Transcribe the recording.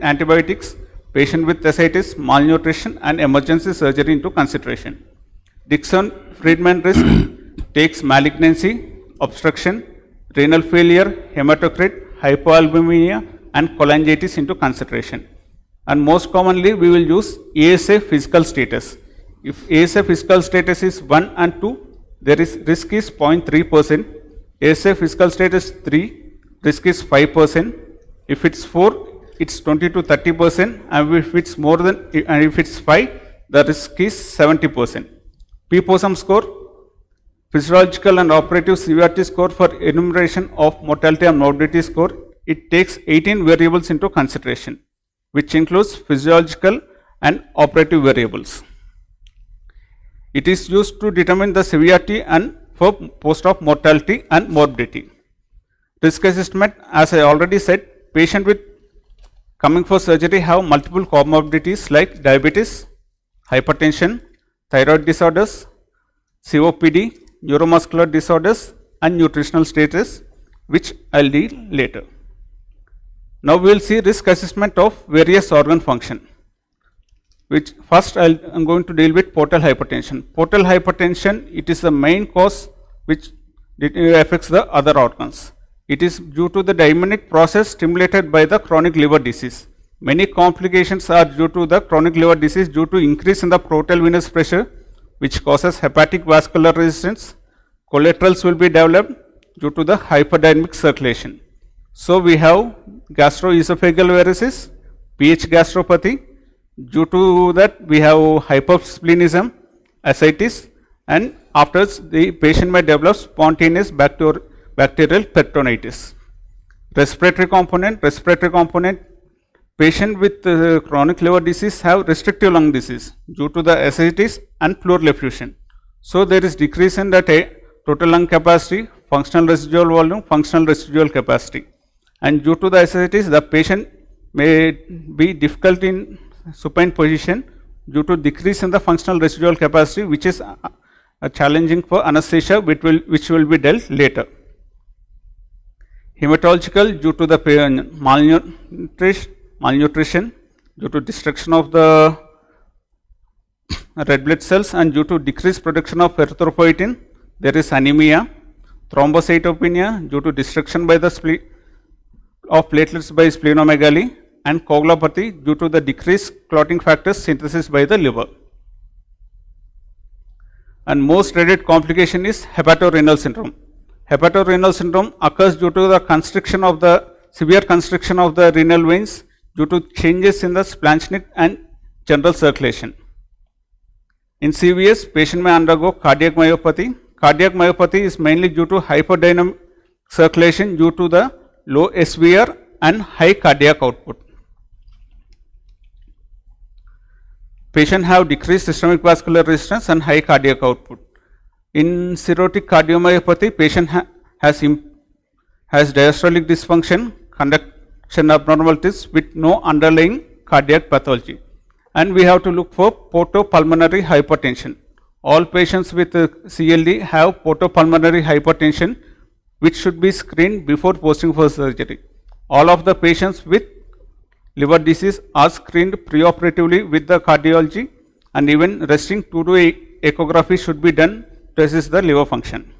antibiotics, patient with ascites, malnutrition, and emergency surgery into consideration. Dixon-Friedman risk takes malignancy, obstruction, renal failure, hematocrit, hypoalbuminemia, and cholangitis into consideration. And most commonly, we will use ASA physical status. If ASA physical status is 1 and 2, there is risk is 0.3%. ASA physical status 3, risk is 5%. If it's 4, it's 20 to 30%, and if it's more than, and if it's 5, the risk is 70%. P-POSUM score, physiological and operative severity score for enumeration of mortality and morbidity score. It takes 18 variables into consideration, which includes physiological and operative variables. It is used to determine the severity and for post-op mortality and morbidity. Risk assessment, as I already said, patient with coming for surgery have multiple comorbidities like diabetes, hypertension, thyroid disorders, COPD, neuromuscular disorders, and nutritional status, which I will deal later. Now we will see risk assessment of various organ function, which first I am going to deal with portal hypertension. Portal hypertension, it is the main cause which affects the other organs. It is due to the diaminic process stimulated by the chronic liver disease. Many complications are due to the chronic liver disease due to increase in the portal venous pressure, which causes hepatic vascular resistance. Collaterals will be developed due to the hyperdynamic circulation. So we have gastroesophageal varices, PH gastropathy. Due to that, we have hypersplenism, ascites, and afterwards the patient may develop spontaneous bacterial peritonitis. Respiratory component, patient with chronic liver disease have restrictive lung disease due to the ascites and pleural effusion. So there is decrease in the total lung capacity, functional residual volume, functional residual capacity. And due to the ascites, the patient may be difficult in supine position due to decrease in the functional residual capacity, which is challenging for anesthesia, which will be dealt later. Hematological, due to the malnutrition, due to destruction of the red blood cells, and due to decreased production of erythropoietin, there is anemia. Thrombocytopenia, due to destruction by the of platelets by splenomegaly, and coagulopathy, due to the decreased clotting factors synthesis by the liver. And most dreaded complication is hepatorenal syndrome. Hepatorenal syndrome occurs due to the constriction of the severe constriction of the renal veins due to changes in the splanchnic and general circulation. In CVS, patient may undergo cardiac myopathy. Cardiac myopathy is mainly due to hyperdynamic circulation due to the low SVR and high cardiac output. Patient have decreased systemic vascular resistance and high cardiac output. In cirrhotic cardiomyopathy, patient has diastolic dysfunction, conduction abnormalities with no underlying cardiac pathology. And we have to look for portopulmonary hypertension. All patients with CLD have portopulmonary hypertension, which should be screened before posting for surgery. All of the patients with liver disease are screened preoperatively with the cardiology, and even resting 2-day echography should be done to assess the liver function.